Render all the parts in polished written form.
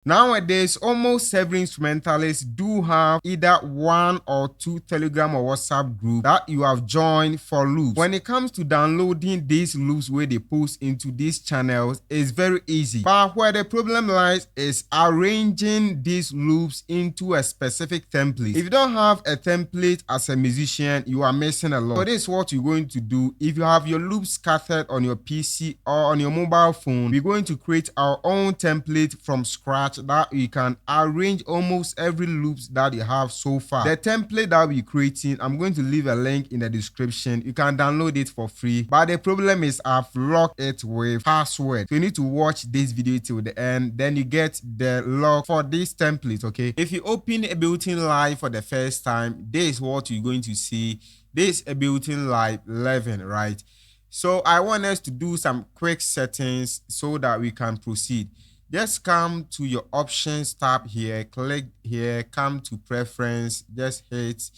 Nowadays, almost every instrumentalist do have either one or two Telegram or WhatsApp group that you have joined for loops. When it comes to downloading these loops where they post into these channels, it's very easy. But where the problem lies is arranging these loops into a specific template. If you don't have a template as a musician, you are missing a lot. So this is what you're going to do. If you have your loops scattered on your PC or on your mobile phone, we're going to create our own template from scratch that you can arrange almost every loops that you have so far. The template that we're creating, I'm going to leave a link in the description. You can download it for free, but the problem is I've locked it with password. So you need to watch this video till the end, then you get the lock for this template. Okay, if you open Ableton Live for the first time, this is what you're going to see. This is Ableton Live 11, right? So I want us to do some quick settings so that we can proceed. Just come to your options tab here, click here, come to preference, just hit,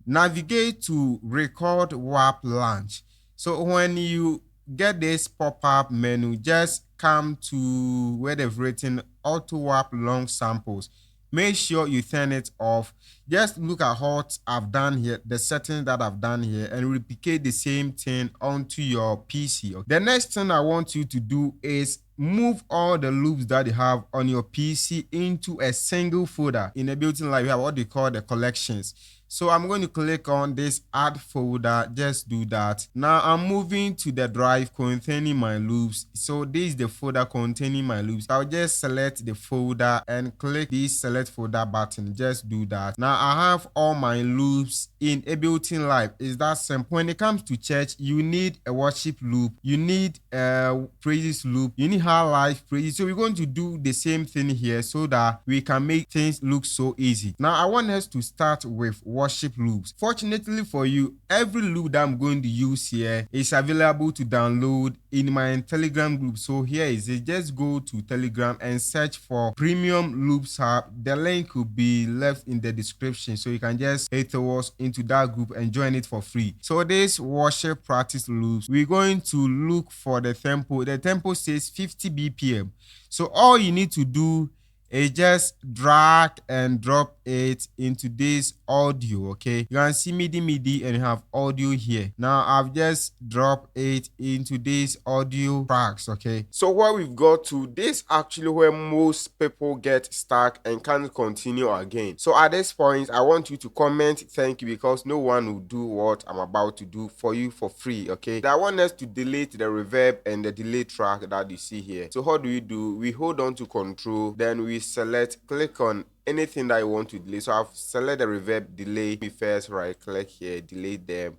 navigate to record warp launch. So when you get this pop-up menu, just come to where they've written auto warp long samples. Make sure you turn it off. Just look at what I've done here, the settings that I've done here, and replicate the same thing onto your PC. Okay? The next thing I want you to do is move all the loops that you have on your PC into a single folder. In Ableton Live, we have what they call the collections. So I'm going to click on this add folder, just do that. Now I'm moving to the drive containing my loops. So this is the folder containing my loops. I'll just select the folder and click this select folder button, just do that. Now I have all my loops in Ableton Live. It's that simple. When it comes to church, you need a worship loop, you need a praises loop, you need high life praises. So we're going to do the same thing here so that we can make things look so easy. Now I want us to start with worship loops. Fortunately for you, every loop that I'm going to use here is available to download in my Telegram group. So here is it. Just go to Telegram and search for Premium Loops Hub. The link will be left in the description, so you can just head towards into that group and join it for free. So this worship practice loops, we're going to look for the tempo. The tempo says 50 BPM. So all you need to do is just drag and drop it into this audio. Okay, you can see MIDI and you have audio here. Now I've just dropped it into this audio tracks. Okay, so where we've got to, this actually where most people get stuck and can't continue again. So at this point, I want you to comment thank you, because no one will do what I'm about to do for you for free. Okay, I want us to delete the reverb and the delay track that you see here. So how do? We hold on to control, then we select, click on anything that you want to delete. So I've selected the reverb delay. Me first right click here, delete them.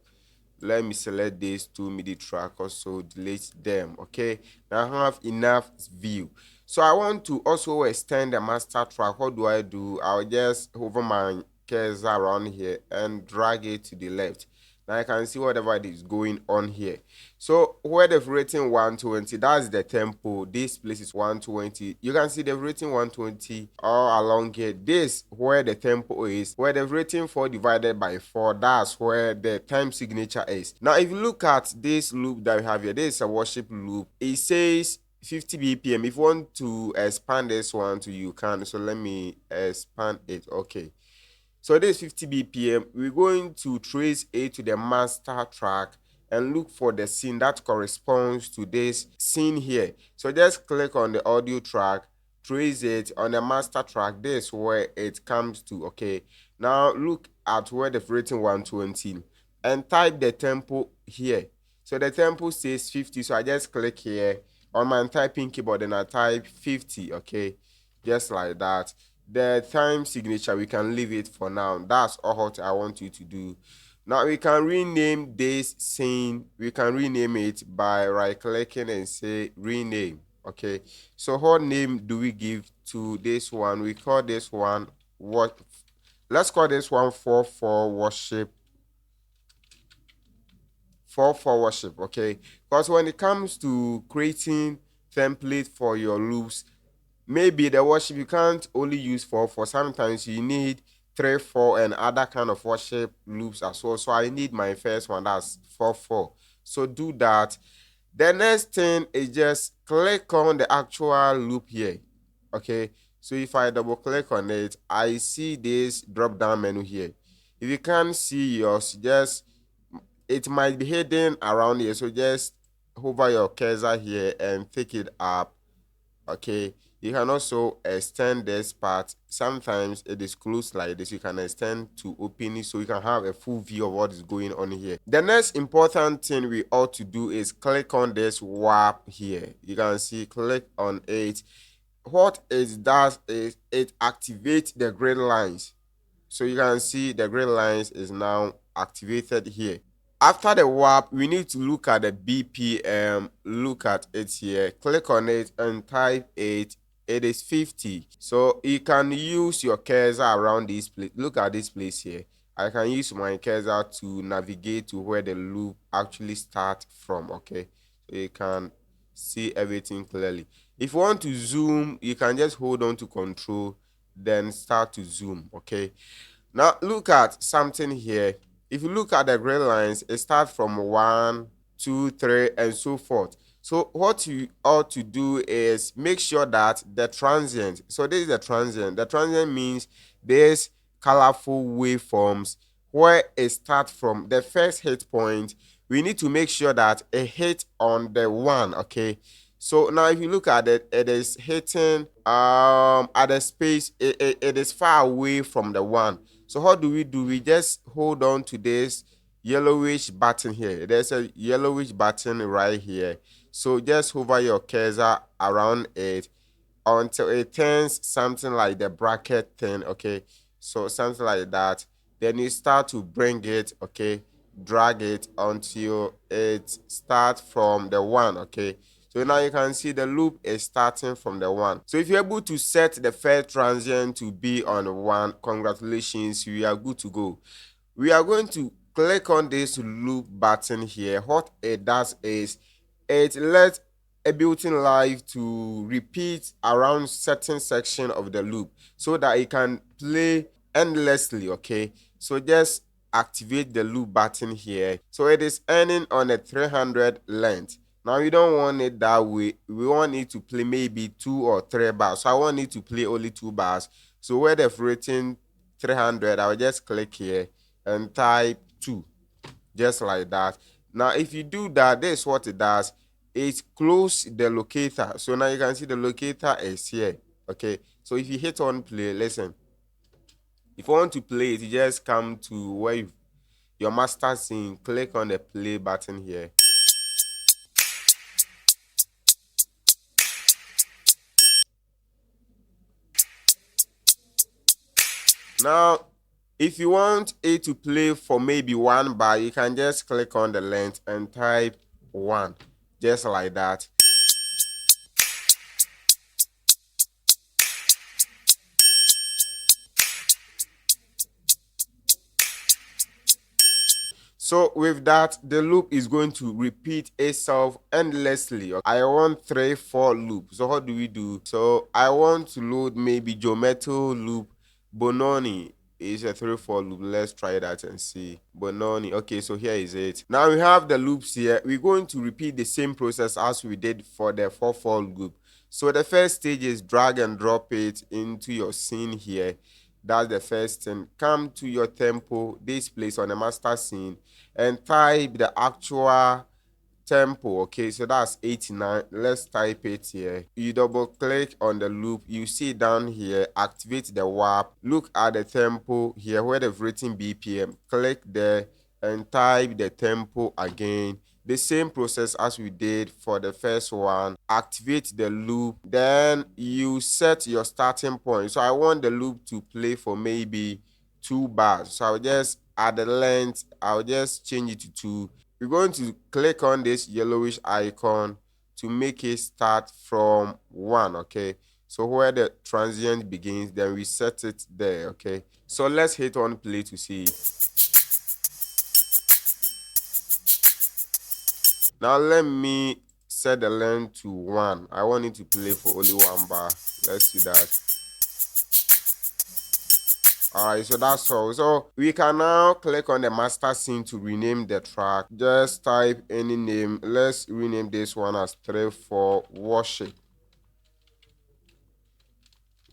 Let me select these two MIDI track, also delete them. Okay, now I have enough view. So I want to also extend the master track. What do? I'll just hover my cursor around here and drag it to the left. Now I can see whatever it is going on here. So where they've written 120, that's the tempo. This place is 120. You can see they've written 120 all along here. This where the tempo is. Where they've written 4 divided by 4, that's where the time signature is. Now if you look at this loop that we have here, this is a worship loop. It says 50 BPM. If you want to expand this one to, you can. So let me expand it. Okay. So this 50 BPM, we're going to trace it to the master track and look for the scene that corresponds to this scene here. So just click on the audio track, trace it on the master track. This is where it comes to. Okay, now look at where they've written 120 and type the tempo here. So the tempo says 50, so I just click here on my typing keyboard and I type 50. Okay, just like that. The time signature, we can leave it for now. That's all what I want you to do. Now we can rename this scene. We can rename it by right clicking and say rename. Okay, so what name do we give to this one? We call this one what? Let's call this one 4/4 worship. 4/4 worship. Okay, because when it comes to creating template for your loops, maybe the worship you can't only use 4/4. Sometimes you need 3/4 and other kind of worship loops as well. So I need my first one, that's 4/4. So do that. The next thing is just click on the actual loop here. Okay, so if I double click on it, I see this drop down menu here. If you can't see yours, just it might be hidden around here, so just hover your cursor here and pick it up. Okay, you can also extend this part. Sometimes it is closed like this, you can extend to open it so you can have a full view of what is going on here. The next important thing we ought to do is click on this warp here. You can see, click on it. What it does is it activates the grid lines. So you can see the grid lines is now activated here. After the warp, we need to look at the BPM. Look at it here. Click on it and type it. It is 50. So you can use your cursor around this place. Look at this place here. I can use my cursor to navigate to where the loop actually starts from. Okay, so you can see everything clearly. If you want to zoom, you can just hold on to control, then start to zoom. Okay, now look at something here. If you look at the grid lines, it starts from 1, 2, 3, and so forth. So what you ought to do is make sure that the transient, so this is the transient. The transient means there's colorful waveforms where it starts from the first hit point. We need to make sure that it hit on the 1, okay? So now if you look at it, it is hitting at the space, it is far away from the 1. So how do? We just hold on to this yellowish button here. There's a yellowish button right here. So just hover your cursor around it until it turns something like the bracket thing. Okay, so something like that. Then you start to bring it, okay, drag it until it starts from the 1. Okay, so now you can see the loop is starting from the 1. So if you're able to set the first transient to be on 1, congratulations, we are good to go. We are going to click on this loop button here. What it does is it lets Ableton Live to repeat around certain section of the loop so that it can play endlessly. Okay, so just activate the loop button here. So it is ending on a 300 length. Now we don't want it that way. We want it to play maybe 2 or 3 bars. So I want it to play only 2 bars. So where they've written 300, I'll just click here and type 2, just like that. Now if you do that, this is what it does. It closes the locator. So now you can see the locator is here. Okay, so if you hit on play, listen, if you want to play it, you just come to where your master scene, click on the play button here. Now if you want it to play for maybe 1 bar, you can just click on the length and type 1, just like that. So with that, the loop is going to repeat itself endlessly. I want 3, 4 loops. So how do we do? So I want to load maybe Geometro loop Bononi. Is a 3, 4 loop. Let's try that and see. Bononi. Okay, so here is it. Now we have the loops here. We're going to repeat the same process as we did for the 4, 4 loop. So the first stage is drag and drop it into your scene here. That's the first thing. Come to your tempo, this place on the master scene, and type the actual tempo. Okay, so that's 89. Let's type it here. You double click on the loop, you see down here, activate the warp, look at the tempo here where they've written BPM, click there and type the tempo again. The same process as we did for the first one. Activate the loop, then you set your starting point. So I want the loop to play for maybe 2 bars, so I'll just add the length, I'll just change it to 2. We're going to click on this yellowish icon to make it start from 1. Okay, so where the transient begins, then we set it there. Okay, so let's hit on play to see. Now let me set the length to 1. I want it to play for only 1 bar. Let's see that. Alright, so that's all. So we can now click on the master scene to rename the track. Just type any name. Let's rename this one as 3, 4 worship.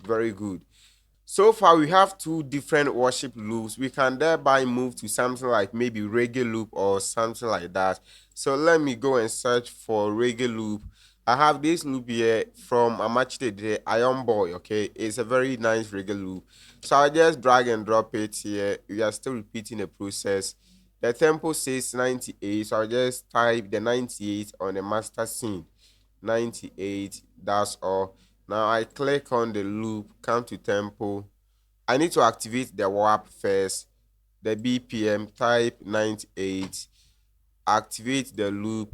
Very good. So far, we have two different worship loops. We can thereby move to something like maybe reggae loop or something like that. So let me go and search for reggae loop. I have this loop here from the Iron Boy. Okay, it's a very nice reggae loop. So I just drag and drop it here. We are still repeating the process. The tempo says 98, so I'll just type the 98 on the master scene. 98, that's all. Now I click on the loop, come to tempo. I need to activate the warp first. The BPM, type 98, activate the loop,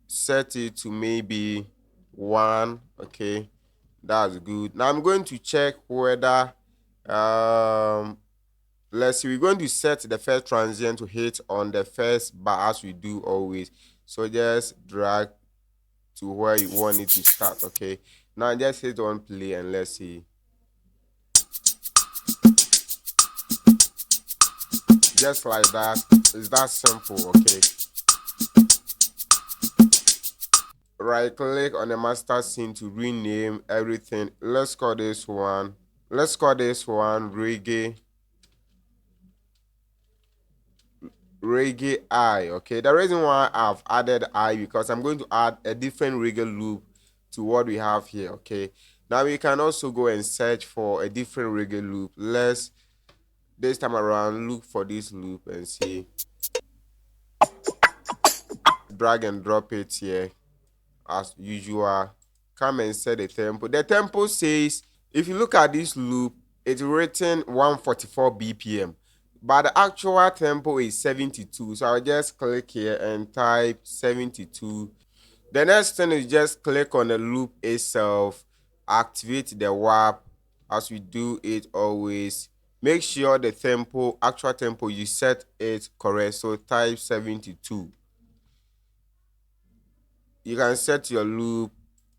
set it to maybe 1. Okay, that's good. Now I'm going to check whether let's see, we're going to set the first transient to hit on the first bar as we do always. So just drag to where you want it to start. Okay, now just hit on play and let's see. Just like that. It's that simple. Okay, right click on the master scene to rename everything. Let's call this one reggae I. Okay, the reason why I've added I because I'm going to add a different reggae loop to what we have here. Okay, now we can also go and search for a different reggae loop. Let's this time around look for this loop and see. Drag and drop it here as usual. Come and set the tempo. The tempo says, if you look at this loop, it's written 144 BPM, but the actual tempo is 72. So I'll just click here and type 72. The next thing is just click on the loop itself, activate the warp as we do it always. Make sure the tempo, actual tempo, you set it correct. So type 72. You can set your loop,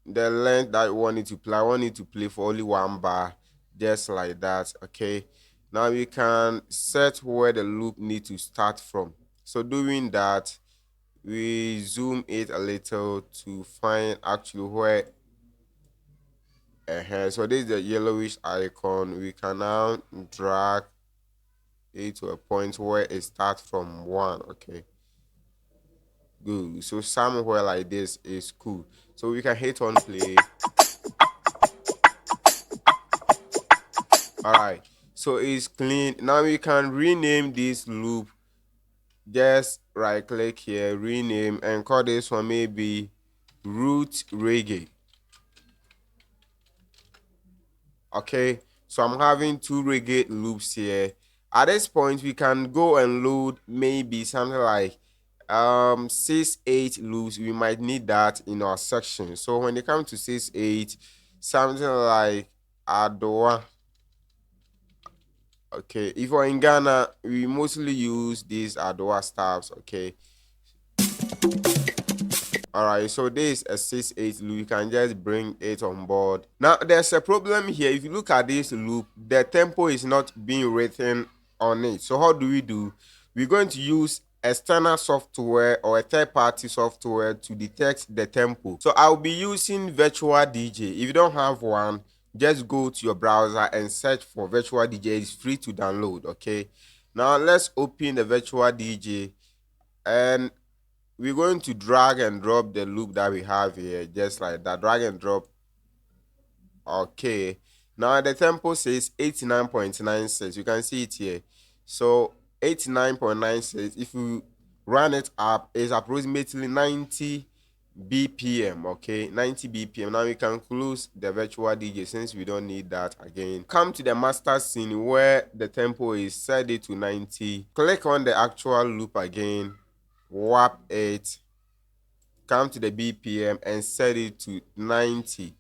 the length that you want it to play. I want it to play for only 1 bar, just like that. Okay, now we can set where the loop needs to start from. So doing that, we zoom it a little to find actually where so this is the yellowish icon. We can now drag it to a point where it starts from 1. Okay, good. So somewhere like this is cool. So we can hit on play. All right, so it's clean. Now we can rename this loop. Just right click here, rename, and call this one maybe root reggae. Okay, so I'm having 2 reggae loops here. At this point we can go and load maybe something like 6-8 loops. We might need that in our section. So when it comes to 6-8, something like Adoa. Okay, if you're in Ghana, we mostly use these Adoa stabs. Okay, all right, so this is a 6-8 loop. You can just bring it on board. Now there's a problem here. If you look at this loop, the tempo is not being written on it. So how do we do? We're going to use external software or a third-party software to detect the tempo. So I'll be using Virtual DJ. If you don't have one, just go to your browser and search for Virtual DJ. It's free to download. Okay, now let's open the Virtual DJ, and we're going to drag and drop the loop that we have here, just like that. Drag and drop. Okay, now the tempo says 89.96. You can see it here. So 89.96, if you run it up, is approximately 90 BPM. Okay, 90 BPM. Now we can close the Virtual DJ since we don't need that again. Come to the master scene where the tempo is set it to 90. Click on the actual loop again, warp it, come to the BPM and set it to 90.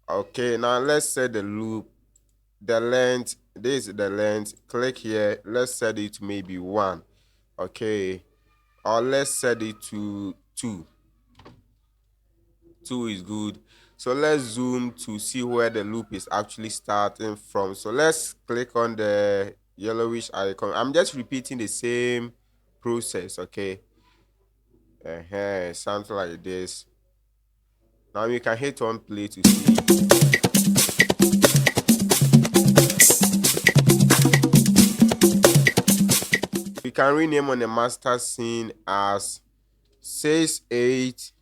Okay, now let's set the loop, the length. This is the length. Click here, let's set it to maybe 1. Okay, or let's set it to 2. 2 is good. So let's zoom to see where the loop is actually starting from. So let's click on the yellowish icon. I'm just repeating the same process. Okay, something like this. Now you can hit on play to see. we can rename on the master scene as 68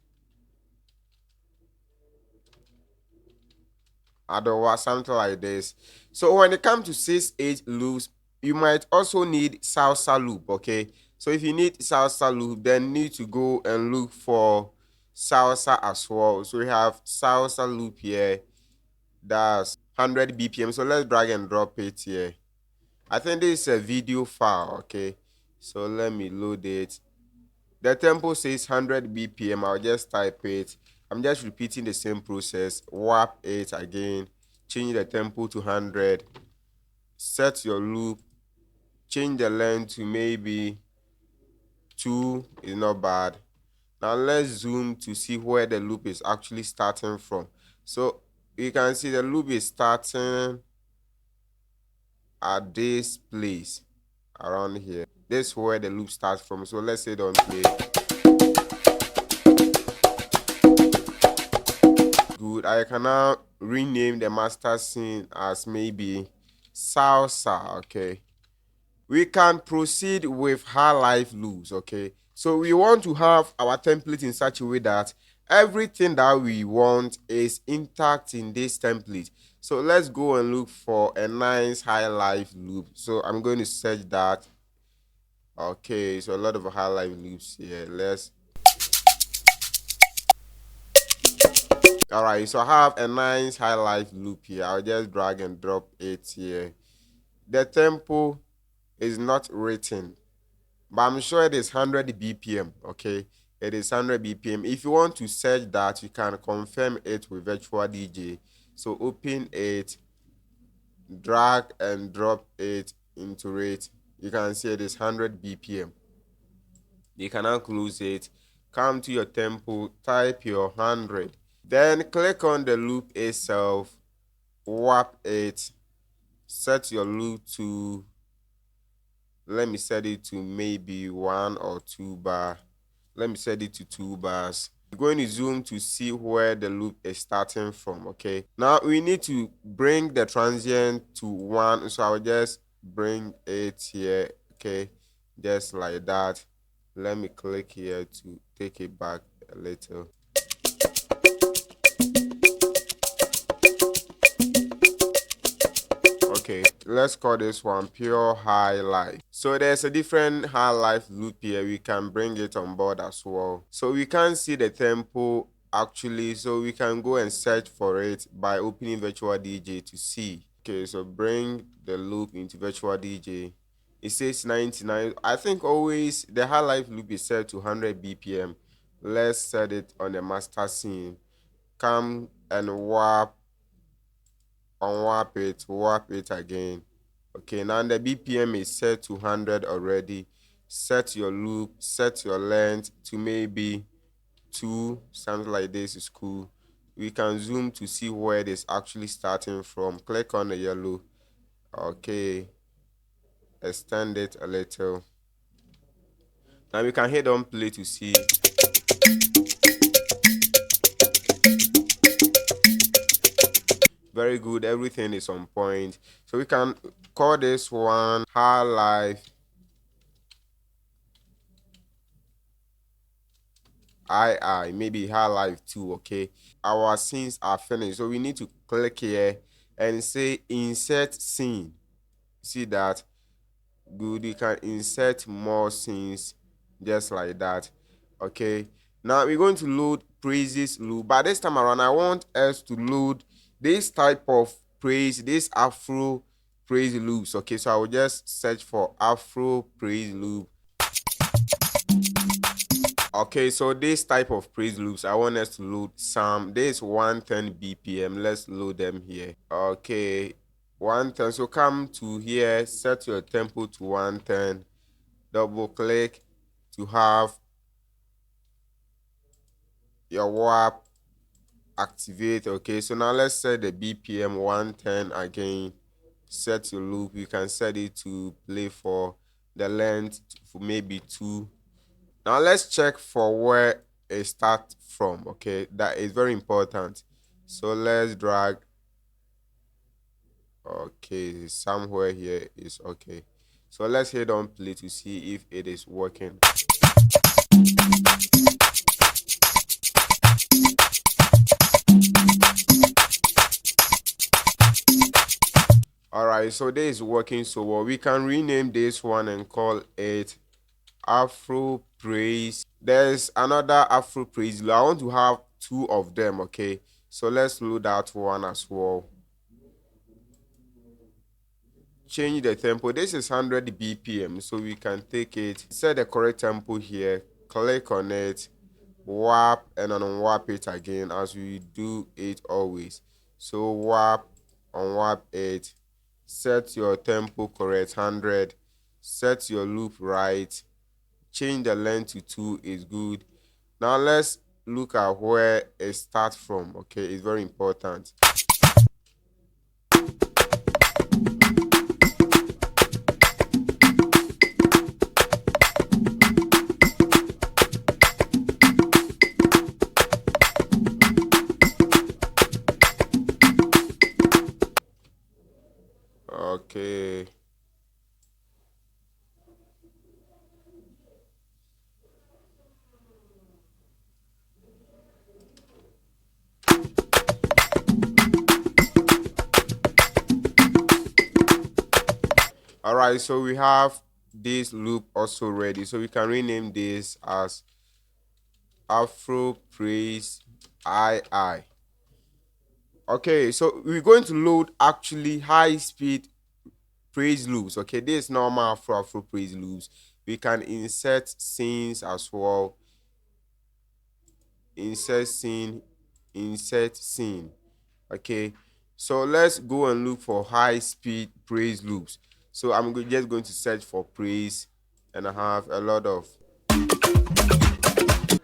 or something like this. So when it comes to 6/8 loops, you might also need salsa loop. Okay, so if you need salsa loop, then need to go and look for salsa as well. So we have salsa loop here, that's 100 bpm. So let's drag and drop it here. I think this is a video file. Okay, so let me load it. The tempo says 100 bpm. I'll just type it. I'm just repeating the same process. Warp it again, change the tempo to 100, set your loop, change the length to maybe 2, is not bad. Now let's zoom to see where the loop is actually starting from. So you can see the loop is starting at this place around here. This is where the loop starts from. So let's say don't play. Good. I can now rename the master scene as maybe salsa. Okay, we can proceed with high life loops. Okay, so we want to have our template in such a way that everything that we want is intact in this template. So let's go and look for a nice high life loop. So I'm going to search that. Okay, so a lot of high life loops here. All right, so I have a nice high life loop here. I'll just drag and drop it here. The tempo is not written, but I'm sure it is 100 bpm. Okay, it is 100 bpm. If you want to search that, you can confirm it with virtual DJ. So open it, drag and drop it into it. You can see it is 100 bpm. You can now close it, come to your tempo, type your 100, then click on the loop itself, warp it, set your loop to, let me set it to maybe 1 or 2 bar. Let me set it to 2 bars. I'm going to zoom to see where the loop is starting from. Okay, now we need to bring the transient to 1, so I'll just bring it here. Okay, just like that. Let me click here to take it back a little. Okay, let's call this one pure high life. So there's a different high life loop here. We can bring it on board as well. So we can see the tempo actually, so we can go and search for it by opening virtual DJ to see. Okay, so bring the loop into virtual DJ. It says 99. I think always the high life loop is set to 100 bpm. Let's set it on the master scene. Come and warp it again. Okay, now the bpm is set to 100 already. Set your loop, set your length to maybe 2, something like this is cool. We can zoom to see where it is actually starting from. Click on the yellow. Okay, extend it a little. Now we can hit on play to see. Very good, everything is on point. So we can call this one high life maybe high life 2. Okay, our scenes are finished, so we need to click here and say insert scene. See that? Good, you can insert more scenes just like that. Okay, now we're going to load praises loop, but this time around I want us to load this type of praise, this Afro praise loops. Okay, so I will just search for Afro praise loop. Okay, so this type of praise loops, I want us to load some. This 110 bpm. Let's load them here. Okay, 110. So come to here, set your tempo to 110. Double click to have your warp activate. Okay, so now let's set the bpm 110 again. Set your loop. You can set it to play for the length for maybe 2. Now let's check for where it starts from. Okay, that is very important. So let's drag. Okay, somewhere here is okay. So let's hit on play to see if it is working. Alright, so this is working so well. We can rename this one and call it Afro Praise. There's another Afro Praise. I want to have two of them, okay? So let's load that one as well. Change the tempo. This is 100 BPM, so we can take it, set the correct tempo here, click on it, warp, and unwarp it again as we do it always. So warp, unwarp it, set your tempo correct 100, set your loop right, change the length to 2 is good. Now let's look at where it starts from. Okay, it's very important. Okay. All right, so we have this loop also ready. So we can rename this as Afro Praise II. Okay, so we're going to load actually high speed praise loops. Okay, this is normal Afro praise loops. We can insert scenes as well. Insert scene, insert scene. Okay, so let's go and look for high speed praise loops. So I'm just going to search for praise, and I have a lot of.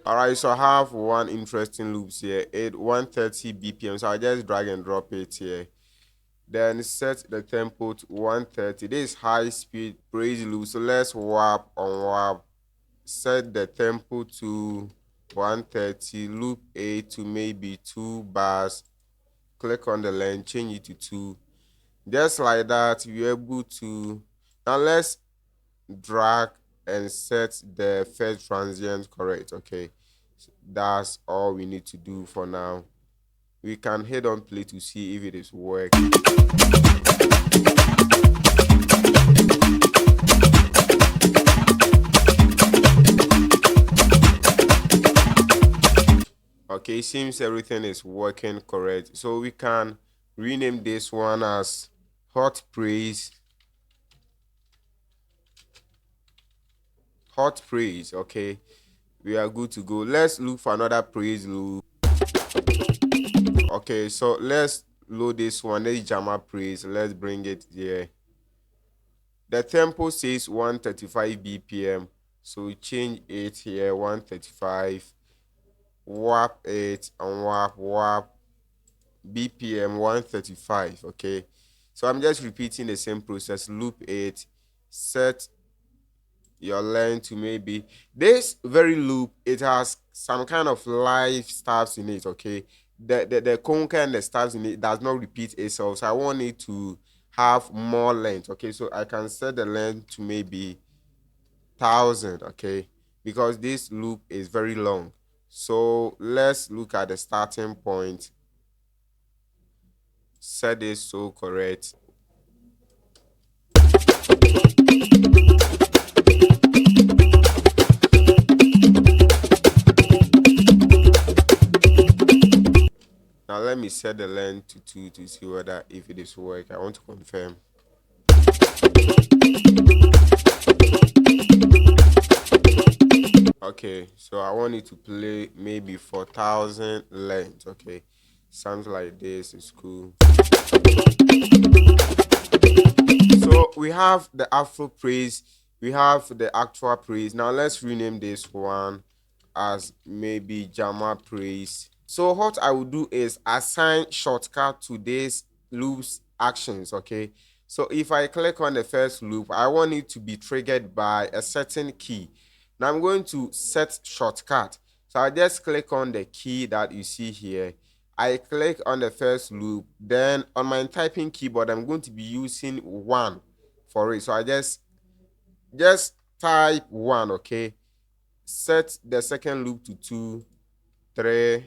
All right, so I have one interesting loops here, 130 BPM. So I just drag and drop it here. Then set the tempo to 130. This is high speed praise loop. So let's warp on warp. Set the tempo to 130. Loop A to maybe 2 bars. Click on the length, change it to 2. Just like that, you're able to. Now let's drag and set the first transient correct. Okay, that's all we need to do for now. We can hit on play to see if it is working. Okay, seems everything is working correct. So we can rename this one as Hot Praise. Hot Praise, okay. We are good to go. Let's look for another praise loop. Okay, so let's load this one. Let's Jammer Praise. Let's bring it here. The tempo says 135 BPM. So we change it here, 135. Warp it and warp BPM 135. Okay, so I'm just repeating the same process. Loop it, set your length to maybe this very loop. It has some kind of live stuffs in it. Okay, the conker and the stuffs in it does not repeat itself, so I want it to have more length. Okay, so I can set the length to maybe 1000. Okay, because this loop is very long. So let's look at the starting point. Set this so correct. Now let me set the length to 2 to see whether if it is work. I want to confirm. Okay, so I want it to play maybe 4000 length. Okay, sounds like this is cool. So we have the Afro praise, we have the actual praise. Now let's rename this one as maybe Jammer praise. So what I will do is assign shortcut to this loop's actions. Okay, so if I click on the first loop, I want it to be triggered by a certain key. Now I'm going to set shortcut. So I just click on the key that you see here. I click on the first loop. Then on my typing keyboard, I'm going to be using 1 for it. So I just just type 1, okay? Set the second loop to 2, 3,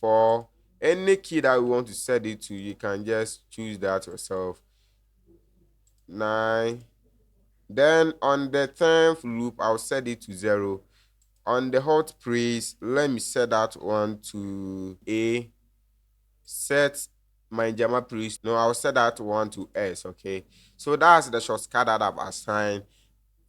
4. Any key that we want to set it to, you can just choose that yourself. 9. Then on the 10th loop, I'll set it to 0. On the hot praise, let me set that one to A. Set my Jama praise. No, I'll set that one to S, okay? So that's the shortcut that I've assigned.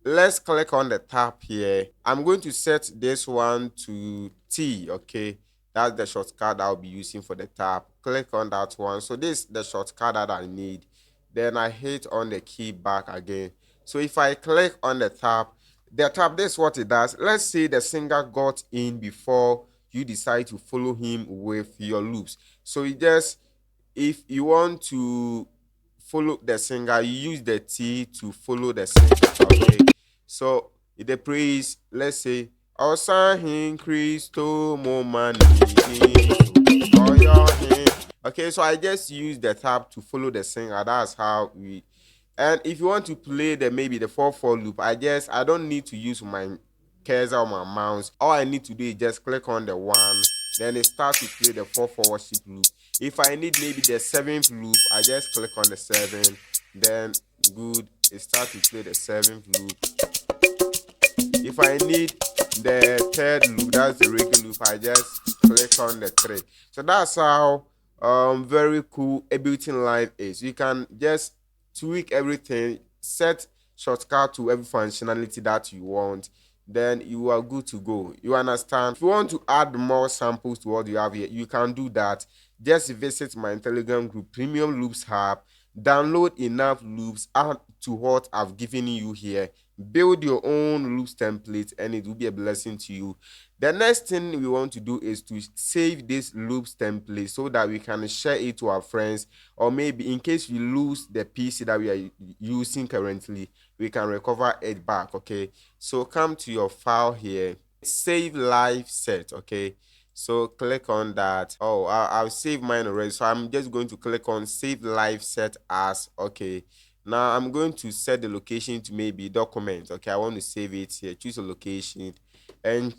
Let's click on the tab here. I'm going to set this one to T, okay? That's the shortcut I'll be using for the tab. Click on that one. So this is the shortcut that I need. Then I hit on the key back again. So if I click on the tab, this is what it does. Let's say the singer got in before you decide to follow him with your loops. So you just, if you want to follow the singer, you use the T to follow the singer, okay? So the praise, let's say, Osahin Christo Momani. Okay, so I just use the tab to follow the singer. That's how we. And if you want to play maybe the 4/4 loop, I don't need to use my cursor or my mouse. All I need to do is just click on the 1, then it starts to play the 4/4 worship loop. If I need maybe the 7th loop, I just click on the 7, then good, it starts to play the 7th loop. If I need the 3rd loop, that's the Reg loop, I just click on the 3. So that's how very cool Ableton Live is. You can just tweak everything, set shortcut to every functionality that you want, then you are good to go. You understand? If you want to add more samples to what you have here, you can do that. Just visit my Telegram group, Premium Loops Hub, download enough loops, add to what I've given you here, build your own loops template, and it will be a blessing to you. The next thing we want to do is to save this loops template so that we can share it to our friends, or maybe in case we lose the PC that we are using currently, we can recover it back, okay? So come to your file here, save live set, okay? So click on that. Oh, I'll save mine already, so I'm just going to click on save live set as, okay? Now I'm going to set the location to maybe document, okay? I want to save it here. Choose a location and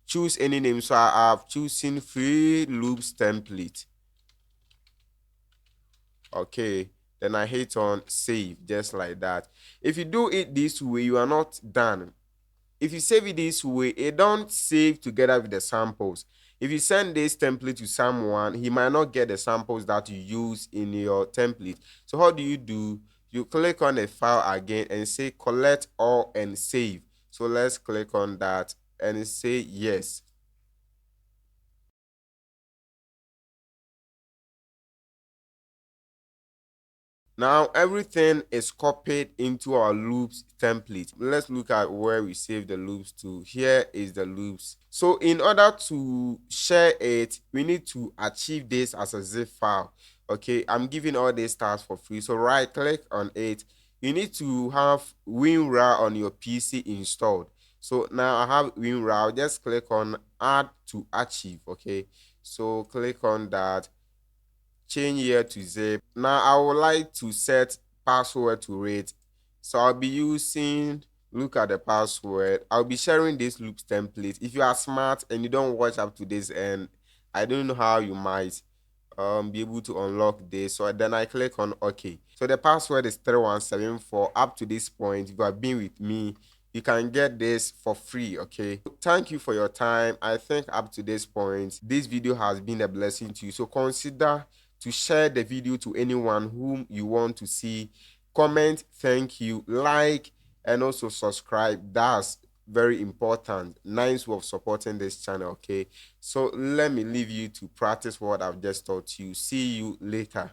choose any name. So I've chosen free loops template, okay? Then I hit on save, just like that. If you do it this way, you are not done. If you save it this way, it don't save together with the samples. If you send this template to someone, he might not get the samples that you use in your template. So how do? You click on the file again and say collect all and save. So let's click on that and say yes. Now everything is copied into our loops template. Let's look at where we save the loops to. Here is the loops. So in order to share it, we need to achieve this as a zip file. Okay, I'm giving all these tasks for free. So right click on it. You need to have WinRAR on your PC installed. So now I have WinRAR. Just click on add to achieve. Okay, so click on that. Change here to zip. Now I would like to set password to rate, so I'll be using, look at the password. I'll be sharing this loops template. If you are smart and you don't watch up to this end, I don't know how you might be able to unlock this. So then I click on OK. So the password is 3174. Up to this point, if you have been with me, you can get this for free, okay? Thank you for your time. I think up to this point, this video has been a blessing to you. So consider to share the video to anyone whom you want to see. Comment, thank you, like, and also subscribe. That's very important. Nice way of supporting this channel, okay? So let me leave you to practice what I've just taught you. See you later.